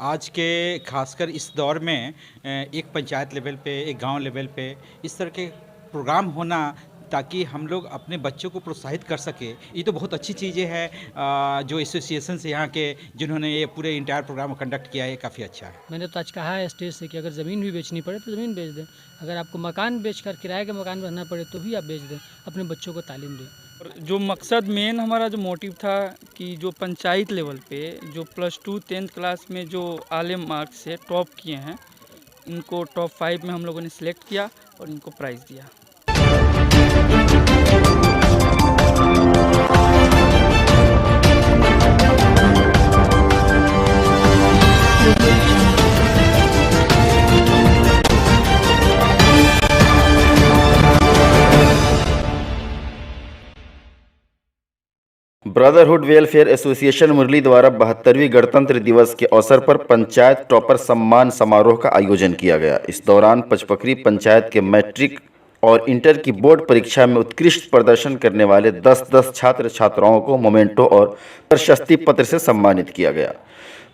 आज के खासकर इस दौर में एक पंचायत लेवल पे, एक गांव लेवल पे इस तरह के प्रोग्राम होना ताकि हम लोग अपने बच्चों को प्रोत्साहित कर सके, ये तो बहुत अच्छी चीज़ें हैं। जो एसोसिएशन से यहाँ के जिन्होंने ये पूरे इंटायर प्रोग्राम कंडक्ट किया है, ये काफ़ी अच्छा है। मैंने तो आज कहा है स्टेज से कि अगर ज़मीन भी बेचनी पड़े तो ज़मीन बेच दें। अगर आपको मकान बेचकर किराए के मकान रहना पड़े तो भी आप बेच दें, अपने बच्चों को तालीम दें। और जो मकसद मेन हमारा जो मोटिव था कि जो पंचायत लेवल पे जो +2 10th क्लास में जो आले मार्क्स से टॉप किए हैं, इनको टॉप 5 में हम लोगों ने सिलेक्ट किया और इनको प्राइज़ दिया। ब्रदरहुड वेलफेयर एसोसिएशन मुरली द्वारा 72वीं गणतंत्र दिवस के अवसर पर पंचायत टॉपर सम्मान समारोह का आयोजन किया गया। इस दौरान पचपखरी पंचायत के मैट्रिक और इंटर की बोर्ड परीक्षा में उत्कृष्ट प्रदर्शन करने वाले 10-10 छात्र छात्राओं को मोमेंटो और प्रशस्ति पत्र से सम्मानित किया गया।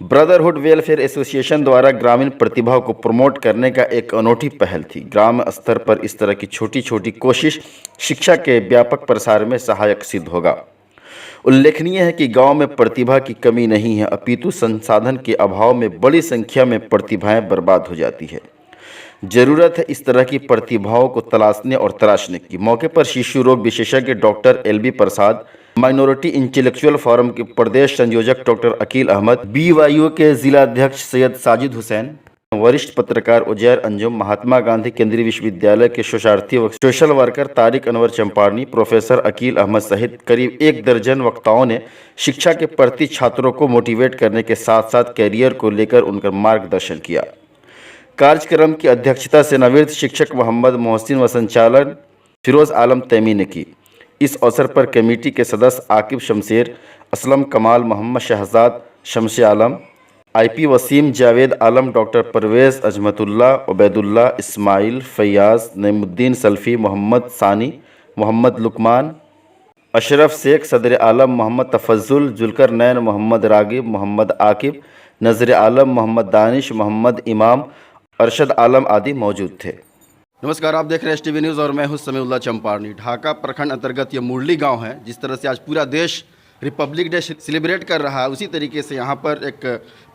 ब्रदरहुड वेलफेयर एसोसिएशन द्वारा ग्रामीण प्रतिभा को प्रमोट करने का एक अनोखी पहल थी। ग्राम स्तर पर इस तरह की छोटी छोटी कोशिश शिक्षा के व्यापक प्रसार में सहायक सिद्ध होगा। उल्लेखनीय है कि गांव में प्रतिभा की कमी नहीं है, अपितु संसाधन के अभाव में बड़ी संख्या में प्रतिभाएं बर्बाद हो जाती है। जरूरत है इस तरह की प्रतिभाओं को तलाशने और तराशने की। मौके पर शिशु रोग विशेषज्ञ डॉक्टर LB प्रसाद, माइनॉरिटी इंटेलेक्चुअल फोरम के प्रदेश संयोजक डॉक्टर अकील अहमद, BYO के जिलाध्यक्ष सैयद साजिद हुसैन, वरिष्ठ पत्रकार उजैर अंजुम, महात्मा गांधी केंद्रीय विश्वविद्यालय के शोषार्थी व social worker Tariq Anwar Champarani, professor Aqeel Ahmad सहित करीब 1 दर्जन वक्ताओं ने शिक्षा के प्रति छात्रों को मोटिवेट करने के साथ साथ कैरियर को लेकर उनका मार्गदर्शन किया। कार्यक्रम की अध्यक्षता सेवानिवृत्त शिक्षक मोहम्मद मोहसिन व संचालन फिरोज आलम तैमी ने की। इस अवसर पर कमेटी के सदस्य आकिब शमशेर, असलम कमाल, मोहम्मद शहजाद, शमशे आलम, IP Wasim, Javed Alam, doctor Parvez Azmatullah, Ubaidullah, Ismail, Faiyaz, Naimuddin Salafi, Mohammad सानी, मोहम्मद लुकमान, अशरफ शेख, सदर आलम मोहम्मद तफज्जुल, जुल्करनैन मोहम्मद रागिब, मोहम्मद आकिब, नज़र आलम मोहम्मद दानिश, मोहम्मद इमाम, अरशद आलम आदि मौजूद थे। नमस्कार, आप देख रहे हैं STV न्यूज़ और मैं हूं समीउल्लाह चंपारनी। ढाका प्रखंड अंतर्गत ये मुरली गांव है। जिस तरह से आज पूरा देश रिपब्लिक डे सेलिब्रेट कर रहा है, उसी तरीके से यहाँ पर एक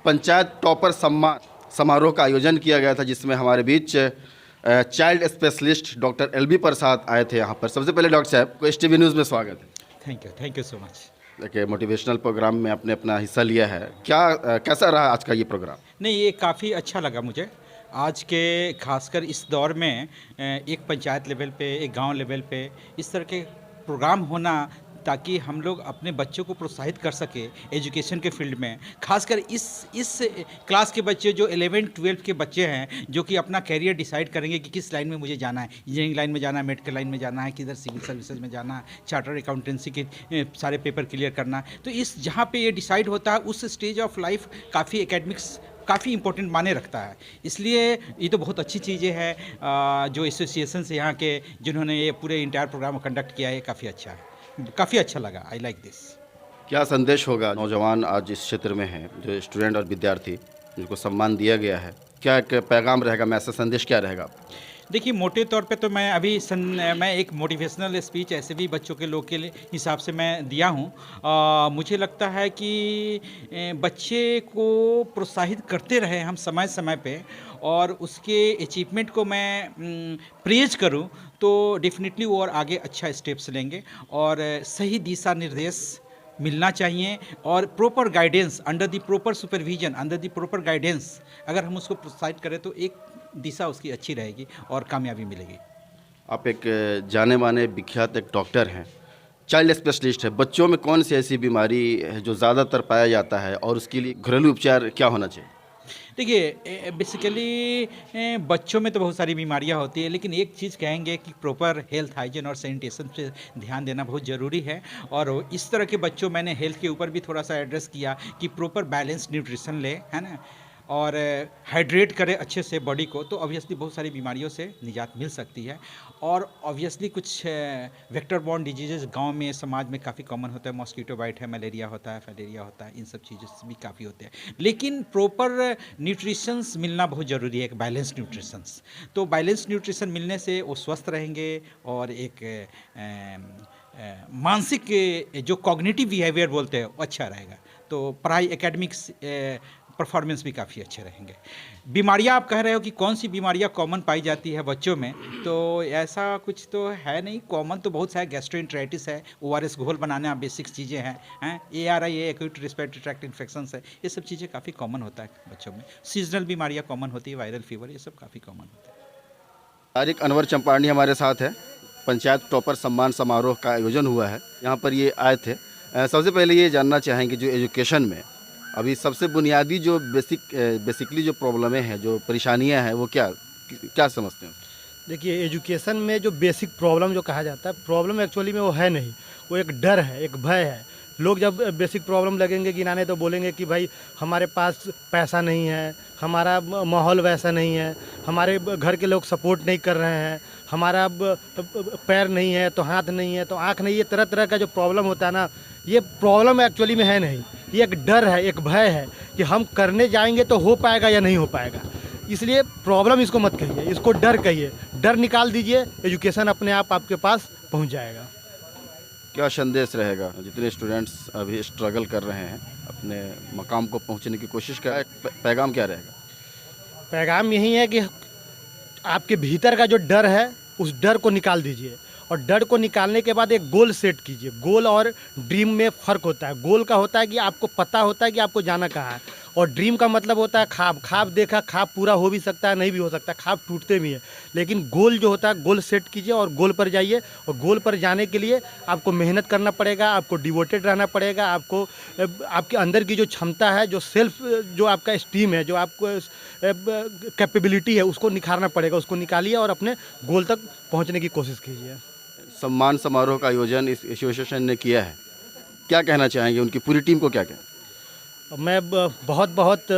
पंचायत टॉपर सम्मान समारोह का आयोजन किया गया था, जिसमें हमारे बीच चाइल्ड स्पेशलिस्ट डॉक्टर LB प्रसाद आए थे यहाँ पर। सबसे पहले डॉक्टर साहब को STV न्यूज़ में स्वागत है। Thank you so much. देखिए, मोटिवेशनल प्रोग्राम में आपने अपना हिस्सा लिया है, कैसा रहा आज का ये प्रोग्राम? नहीं, ये काफ़ी अच्छा लगा मुझे। आज के खासकर इस दौर में एक पंचायत लेवल पे, एक गांव लेवल पे इस तरह के प्रोग्राम होना ताकि हम लोग अपने बच्चों को प्रोत्साहित कर सके एजुकेशन के फील्ड में। खासकर इस क्लास के बच्चे जो 11 12 के बच्चे हैं, जो कि अपना कैरियर डिसाइड करेंगे कि किस लाइन में मुझे जाना है, इंजीनियरिंग लाइन में जाना है, मेडिकल लाइन में जाना है, किधर सिविल सर्विसेज में जाना है, चार्टर्ड अकाउंटेंसी के सारे पेपर क्लियर करना है। तो इस जहाँ पे ये डिसाइड होता है, उस स्टेज ऑफ लाइफ काफ़ी एकेडमिक्स काफ़ी इंपॉर्टेंट माने रखता है। इसलिए ये तो बहुत अच्छी चीज़ें हैं। जो एसोसिएशन से यहाँ के जिन्होंने ये पूरे इंटायर प्रोग्राम कंडक्ट किया है, काफ़ी अच्छा है, काफ़ी अच्छा लगा। I like this. क्या संदेश होगा नौजवान आज इस क्षेत्र में हैं, जो स्टूडेंट और विद्यार्थी जिनको सम्मान दिया गया है, क्या एक पैगाम रहेगा, मैसेज संदेश क्या रहेगा? देखिए, मोटे तौर पे तो मैं अभी मैं एक मोटिवेशनल स्पीच ऐसे भी बच्चों के लोग के हिसाब से मैं दिया हूँ। मुझे लगता है कि बच्चे को प्रोत्साहित करते रहे हम समय समय पे, और उसके अचीवमेंट को मैं प्रेज करूँ तो डेफिनेटली वो और आगे अच्छा स्टेप्स लेंगे, और सही दिशा निर्देश मिलना चाहिए और proper guidance, under the proper supervision, under the proper guidance अगर हम उसको प्रोत्साहित करें तो एक दिशा उसकी अच्छी रहेगी और कामयाबी मिलेगी। आप एक जाने माने विख्यात एक डॉक्टर हैं, चाइल्ड स्पेशलिस्ट है। बच्चों में कौन सी ऐसी बीमारी है जो ज़्यादातर पाया जाता है और उसके लिए घरेलू उपचार क्या होना चाहिए? देखिए, बेसिकली बच्चों में तो बहुत सारी बीमारियां होती है, लेकिन एक चीज़ कहेंगे कि प्रॉपर हेल्थ हाइजीन और सैनिटेशन पे ध्यान देना बहुत ज़रूरी है। और इस तरह के बच्चों, मैंने हेल्थ के ऊपर भी थोड़ा सा एड्रेस किया कि प्रॉपर बैलेंस न्यूट्रिशन ले, है ना। और हाइड्रेट करे अच्छे से बॉडी को, तो ऑब्वियसली बहुत सारी बीमारियों से निजात मिल सकती है। और ऑब्वियसली कुछ वेक्टर बॉर्न डिजीजेज गांव में समाज में काफ़ी कॉमन होता है, मॉस्किटो बाइट है, मलेरिया होता है, फाइलेरिया होता है, इन सब चीज़ें भी काफ़ी होते हैं। लेकिन प्रॉपर न्यूट्रिशंस मिलना बहुत ज़रूरी है, एक बैलेंस न्यूट्रिशंस। तो बैलेंस न्यूट्रिशन मिलने से वो स्वस्थ रहेंगे और एक मानसिक जो कॉग्निटिव बिहेवियर बोलते हैं वो अच्छा रहेगा, तो पढ़ाई एकेडमिक्स परफॉर्मेंस भी काफ़ी अच्छे रहेंगे। बीमारियां आप कह रहे हो कि कौन सी बीमारियां कॉमन पाई जाती है बच्चों में, तो ऐसा कुछ तो है नहीं, कॉमन तो बहुत सारे गैस्ट्रोएंटेराइटिस है, ORS घोल बनाना बेसिक चीज़ें हैं, ARI है, एक्यूट रिस्पिरेटरी ट्रैक्ट इन्फेक्शंस है, ये सब चीज़ें काफ़ी कॉमन होता है बच्चों में। सीजनल बीमारियाँ कॉमन होती है, वायरल फीवर, ये सब काफ़ी कॉमन होता है। तारिक अनवर चंपारनी हमारे साथ है। पंचायत टॉपर सम्मान समारोह का आयोजन हुआ है, यहाँ पर ये आए थे। सबसे पहले ये जानना चाहेंगे जो एजुकेशन में अभी सबसे बुनियादी जो बेसिकली जो प्रॉब्लमें हैं, जो परेशानियां हैं, वो क्या समझते हैं? देखिए, एजुकेशन में जो बेसिक प्रॉब्लम जो कहा जाता है, प्रॉब्लम एक्चुअली में वो है नहीं, वो एक डर है, एक भय है। लोग जब बेसिक प्रॉब्लम लगेंगे गिनाने तो बोलेंगे कि भाई हमारे पास पैसा नहीं है, हमारा माहौल वैसा नहीं है, हमारे घर के लोग सपोर्ट नहीं कर रहे हैं, हमारा पैर नहीं है तो हाथ नहीं है तो आँख नहीं है। तरह तरह का जो प्रॉब्लम होता है ना, ये प्रॉब्लम एक्चुअली में है नहीं, ये एक डर है, एक भय है कि हम करने जाएंगे तो हो पाएगा या नहीं हो पाएगा। इसलिए प्रॉब्लम इसको मत कहिए, इसको डर कहिए। डर निकाल दीजिए, एजुकेशन अपने आप आपके पास पहुंच जाएगा। क्या संदेश रहेगा जितने स्टूडेंट्स अभी स्ट्रगल कर रहे हैं अपने मकाम को पहुंचने की कोशिश कर, पैगाम क्या रहेगा? पैगाम यही है कि आपके भीतर का जो डर है उस डर को निकाल दीजिए, और डर को निकालने के बाद एक गोल सेट कीजिए। गोल और ड्रीम में फ़र्क होता है। गोल का होता है कि आपको पता होता है कि आपको जाना कहाँ है, और ड्रीम का मतलब होता है ख्वाब। ख्वाब देखा, ख्वाब पूरा हो भी सकता है, नहीं भी हो सकता, ख्वाब टूटते भी हैं। लेकिन गोल जो होता है, गोल सेट कीजिए और गोल पर जाइए। और गोल पर जाने के लिए आपको मेहनत करना पड़ेगा, आपको डिवोटेड रहना पड़ेगा, आपको आपके अंदर की जो क्षमता है, जो सेल्फ जो आपका एस्टीम है, जो आपको कैपेबिलिटी है, उसको निखारना पड़ेगा। उसको निकालिए और अपने गोल तक पहुँचने की कोशिश कीजिए। सम्मान समारोह का आयोजन इस एसोसिएशन ने किया है, क्या कहना चाहेंगे? उनकी पूरी टीम को क्या कहें? मैं बहुत बहुत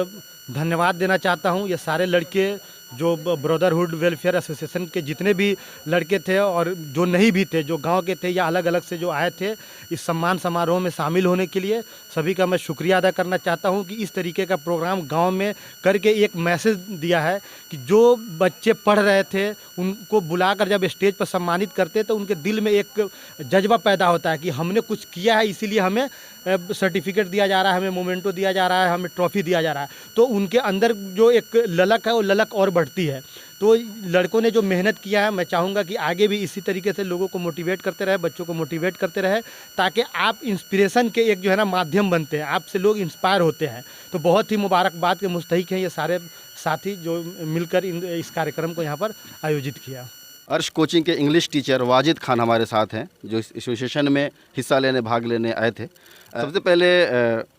धन्यवाद देना चाहता हूँ। ये सारे लड़के जो ब्रदरहुड वेलफेयर एसोसिएशन के जितने भी लड़के थे और जो नहीं भी थे, जो गांव के थे या अलग अलग से जो आए थे इस सम्मान समारोह में शामिल होने के लिए, सभी का मैं शुक्रिया अदा करना चाहता हूं कि इस तरीके का प्रोग्राम गांव में करके एक मैसेज दिया है कि जो बच्चे पढ़ रहे थे उनको बुलाकर जब स्टेज पर सम्मानित करते तो उनके दिल में एक जज्बा पैदा होता है कि हमने कुछ किया है, इसीलिए हमें सर्टिफिकेट दिया जा रहा है, हमें मोमेंटो दिया जा रहा है, हमें ट्रॉफी दिया जा रहा है। तो उनके अंदर जो एक ललक है वो ललक और बढ़ती है। तो लड़कों ने जो मेहनत किया है, मैं चाहूँगा कि आगे भी इसी तरीके से लोगों को मोटिवेट करते रहे, बच्चों को मोटिवेट करते रहे, ताकि आप इंस्पिरेशन के एक जो है ना माध्यम बनते हैं, आपसे लोग इंस्पायर होते हैं। तो बहुत ही मुबारकबाद के मुस्तहिक हैं ये सारे साथी जो मिलकर इस कार्यक्रम को यहाँ पर आयोजित किया। अर्श कोचिंग के इंग्लिश टीचर वाजिद खान हमारे साथ हैं, जो इस एसोसिएशन में हिस्सा लेने, भाग लेने आए थे। सबसे पहले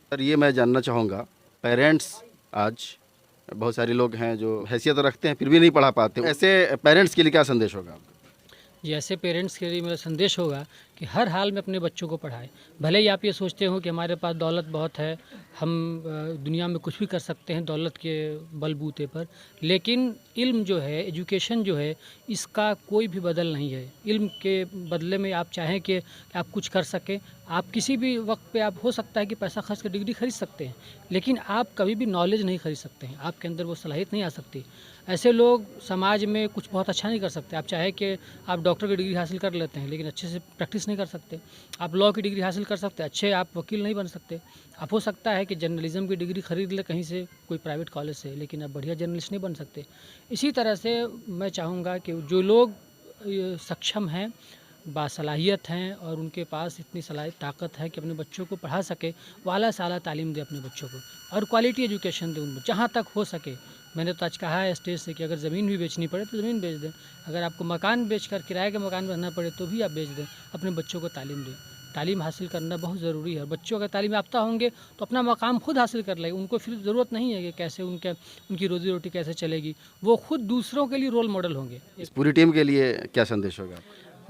सर ये मैं जानना चाहूँगा, पेरेंट्स आज बहुत सारे लोग हैं जो हैसियत रखते हैं फिर भी नहीं पढ़ा पाते, ऐसे पेरेंट्स के लिए क्या संदेश होगा आपका? जी, ऐसे पेरेंट्स के लिए मेरा संदेश होगा कि हर हाल में अपने बच्चों को पढ़ाएं। भले ही आप ये सोचते हो कि हमारे पास दौलत बहुत है, हम दुनिया में कुछ भी कर सकते हैं दौलत के बलबूते पर, लेकिन इल्म जो है, एजुकेशन जो है, इसका कोई भी बदल नहीं है। इल्म के बदले में आप चाहें कि आप कुछ कर सकें, आप किसी भी वक्त पे आप हो सकता है कि पैसा खर्च कर डिग्री खरीद सकते हैं, लेकिन आप कभी भी नॉलेज नहीं खरीद सकते हैं, आपके अंदर वो सलाहियत नहीं आ सकती। ऐसे लोग समाज में कुछ बहुत अच्छा नहीं कर सकते। आप चाहे कि आप डॉक्टर की डिग्री हासिल कर लेते हैं लेकिन अच्छे से प्रैक्टिस नहीं कर सकते, आप लॉ की डिग्री हासिल कर सकते हैं, अच्छे आप वकील नहीं बन सकते। आप हो सकता है कि जर्नलिज्म की डिग्री खरीद ले कहीं से, कोई प्राइवेट कॉलेज से, लेकिन आप बढ़िया जर्नलिस्ट नहीं बन सकते। इसी तरह से मैं चाहूँगा कि जो लोग सक्षम हैं, बासलाहियत हैं और उनके पास इतनी सलाहियत ताकत है कि अपने बच्चों को पढ़ा सके, वो आला से आला तालीम दे अपने बच्चों को और क्वालिटी एजुकेशन दे उनको जहाँ तक हो सके। मैंने तो आज कहा है स्टेज से कि अगर ज़मीन भी बेचनी पड़े तो ज़मीन बेच दें, अगर आपको मकान बेचकर किराए के मकान में रहना पड़े तो भी आप बेच दें, अपने बच्चों को तालीम दें। तालीम हासिल करना बहुत ज़रूरी है और बच्चों अगर तालीम याफ्ता होंगे तो अपना मकाम खुद हासिल कर लेंगे। उनको फिर ज़रूरत नहीं है कि कैसे उनकी रोज़ी रोटी कैसे चलेगी, वो खुद दूसरों के लिए रोल मॉडल होंगे। इस पूरी टीम के लिए क्या संदेश होगा?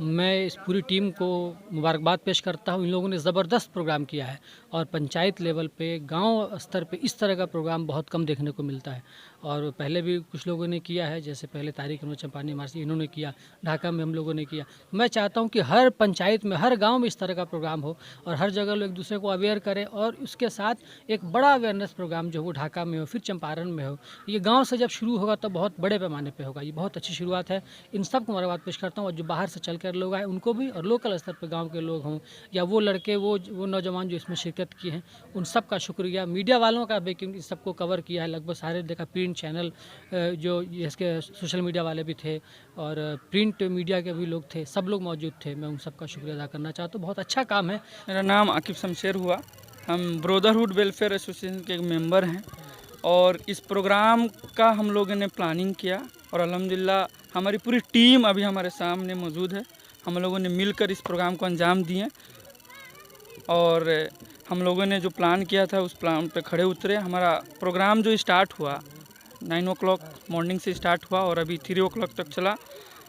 मैं इस पूरी टीम को मुबारकबाद पेश करता हूँ। इन लोगों ने ज़बरदस्त प्रोग्राम किया है और पंचायत लेवल पे, गांव स्तर पे इस तरह का प्रोग्राम बहुत कम देखने को मिलता है। और पहले भी कुछ लोगों ने किया है, जैसे पहले तारिक अनवर चंपानी मारसी इन्होंने किया, ढाका में हम लोगों ने किया। मैं चाहता हूं कि हर पंचायत में, हर गांव में इस तरह का प्रोग्राम हो और हर जगह लोग एक दूसरे को अवेयर करें, और उसके साथ एक बड़ा अवेयरनेस प्रोग्राम जो वो ढाका में हो, फिर चंपारण में हो। ये गाँव से जब शुरू होगा तब बहुत बड़े पैमाने पर होगा। ये बहुत अच्छी शुरुआत है। इन सबको मुबारकबाद पेश करता हूँ, और जो बाहर से चल कर लोग आए उनको भी, और लोकल स्तर पर गाँव के लोग हों या वो लड़के, वो नौजवान जो इसमें शिरकत किए हैं, उन सब का शुक्रिया। मीडिया वालों का भी, क्योंकि इस सबको कवर किया है लगभग सारे, देखा प्रिंट चैनल जो इसके सोशल मीडिया वाले भी थे और प्रिंट मीडिया के भी लोग थे, सब लोग मौजूद थे। मैं उन सबका शुक्रिया अदा करना चाहता हूँ। बहुत अच्छा काम है। मेरा नाम आकिब शमशेर हुआ। हम ब्रदरहुड वेलफेयर एसोसिएशन के एक मेंबर हैं और इस प्रोग्राम का हम लोगों ने प्लानिंग किया और अल्हम्दुलिल्लाह हमारी पूरी टीम अभी हमारे सामने मौजूद है। हम लोगों ने मिलकर इस प्रोग्राम को अंजाम दिए और हम लोगों ने जो प्लान किया था उस प्लान पे खड़े उतरे। हमारा प्रोग्राम जो स्टार्ट हुआ 9 o'clock मॉर्निंग से स्टार्ट हुआ और अभी 3 o'clock तक चला।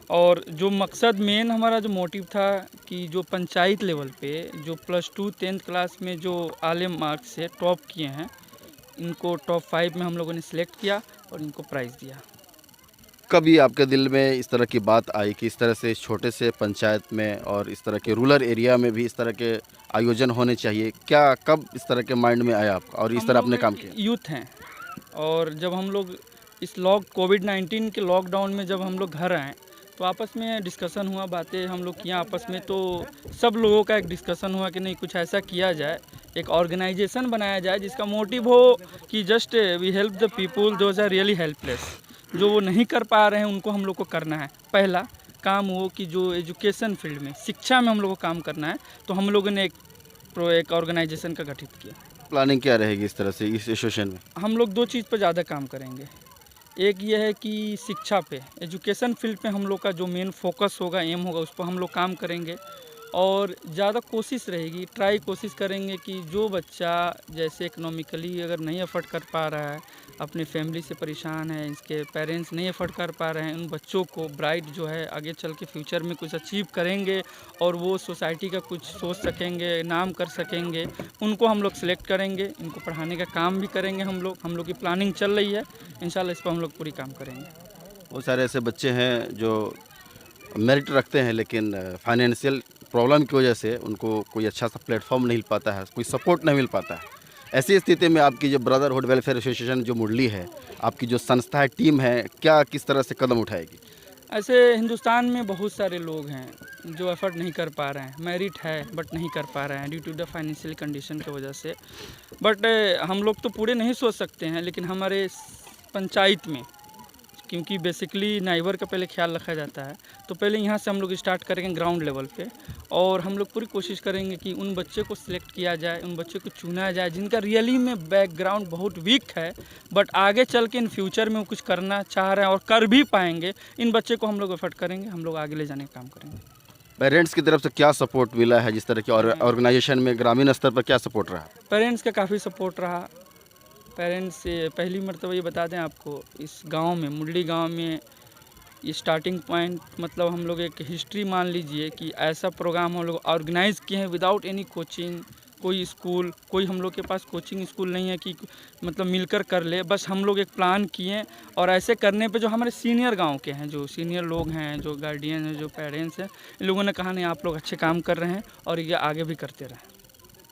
और जो मकसद मेन हमारा जो मोटिव था कि जो पंचायत लेवल पे जो +2 10th क्लास में जो आले मार्क्स से टॉप किए हैं, इनको टॉप 5 में हम लोगों ने सिलेक्ट किया और इनको प्राइज़ दिया। कभी आपके दिल में इस तरह की बात आई कि इस तरह से छोटे से पंचायत में और इस तरह के रूरल एरिया में भी इस तरह के आयोजन होने चाहिए? क्या कब इस तरह के माइंड में आया आपका और इस तरह आपने काम किया? यूथ हैं और जब हम लोग इस कोविड-19 के लॉकडाउन में जब हम लोग घर आए तो आपस में डिस्कशन हुआ, बातें हम लोग किया आपस में। तो सब लोगों का एक डिस्कशन हुआ कि नहीं कुछ ऐसा किया जाए, एक ऑर्गेनाइजेशन बनाया जाए जिसका मोटिव हो कि just we help the people those are really helpless. जो वो नहीं कर पा रहे हैं उनको हम लोग को करना है। पहला काम वो कि जो एजुकेशन फील्ड में, शिक्षा में हम लोग को काम करना है, तो हम लोगों ने एक ऑर्गेनाइजेशन का गठित किया। प्लानिंग क्या रहेगी इस तरह से इस एसोसिएशन में? हम लोग 2 चीज़ पर ज़्यादा काम करेंगे। एक ये है कि शिक्षा पे, एजुकेशन फील्ड पे हम लोग का जो मेन फोकस होगा, एम होगा, उस पर हम लोग काम करेंगे। और ज़्यादा कोशिश रहेगी, कोशिश करेंगे कि जो बच्चा जैसे इकोनॉमिकली अगर नहीं अफोर्ड कर पा रहा है, अपने फैमिली से परेशान है, इसके पेरेंट्स नहीं अफोर्ड कर पा रहे हैं, उन बच्चों को ब्राइट जो है आगे चल के फ्यूचर में कुछ अचीव करेंगे और वो सोसाइटी का कुछ सोच सकेंगे, नाम कर सकेंगे, उनको हम लोग सेलेक्ट करेंगे। इनको पढ़ाने का काम भी करेंगे हम लोग की प्लानिंग चल रही है। इंशाल्लाह इस पर हम लोग पूरी काम करेंगे। बहुत सारे ऐसे बच्चे हैं जो मेरिट रखते हैं लेकिन फाइनेंशियल प्रॉब्लम की वजह से उनको कोई अच्छा सा प्लेटफॉर्म नहीं मिल पाता है, कोई सपोर्ट नहीं मिल पाता है। ऐसी स्थिति में आपकी जो ब्रदरहुड वेलफेयर एसोसिएशन जो मुरली है, आपकी जो संस्था है, टीम है, क्या किस तरह से कदम उठाएगी? ऐसे हिंदुस्तान में बहुत सारे लोग हैं जो एफर्ट नहीं कर पा रहे हैं, मेरिट है बट नहीं कर पा रहे हैं due to the financial condition की वजह से। बट हम लोग तो पूरे नहीं सोच सकते हैं, लेकिन हमारे पंचायत में, क्योंकि बेसिकली नाइबर का पहले ख्याल रखा जाता है, तो पहले यहाँ से हम लोग स्टार्ट करेंगे ग्राउंड लेवल पे और हम लोग पूरी कोशिश करेंगे कि उन बच्चे को सिलेक्ट किया जाए, उन बच्चों को चुना जाए जिनका रियली में बैकग्राउंड बहुत वीक है बट आगे चल के इन फ्यूचर में वो कुछ करना चाह रहे हैं और कर भी पाएंगे। इन बच्चे को हम लोग एफर्ट करेंगे, हम लोग आगे ले जाने का काम करेंगे। पेरेंट्स की तरफ से क्या सपोर्ट मिला है? जिस तरह की ऑर्गेनाइजेशन में ग्रामीण स्तर पर क्या सपोर्ट रहा? पेरेंट्स का काफ़ी सपोर्ट रहा। पेरेंट्स से पहली मरतबा ये बता दें आपको, इस गांव में, मुरली गांव में ये स्टार्टिंग पॉइंट, मतलब हम लोग एक हिस्ट्री मान लीजिए कि ऐसा प्रोग्राम हम लोग ऑर्गेनाइज़ किए हैं विदाउट एनी कोचिंग, कोई स्कूल, कोई हम लोग के पास कोचिंग स्कूल नहीं है कि मतलब मिलकर कर ले। बस हम लोग एक प्लान किए और ऐसे करने पे जो हमारे सीनियर गांव के हैं, जो सीनियर लोग हैं, जो गार्डियन हैं, जो पेरेंट्स हैं, इन लोगों ने कहा नहीं आप लोग अच्छे काम कर रहे हैं और ये आगे भी करते रहें।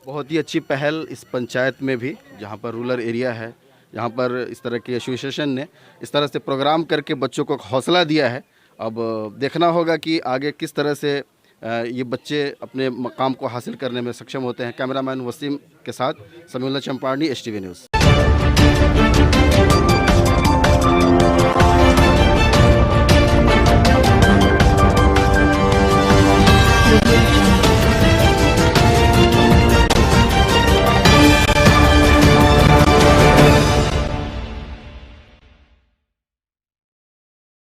बहुत ही अच्छी पहल इस पंचायत में भी, जहाँ पर रूरल एरिया है, जहाँ पर इस तरह के एसोसिएशन ने इस तरह से प्रोग्राम करके बच्चों को हौसला दिया है। अब देखना होगा कि आगे किस तरह से ये बच्चे अपने मकाम को हासिल करने में सक्षम होते हैं। कैमरामैन वसीम के साथ समीउल्लाह चंपारनी, STV न्यूज़।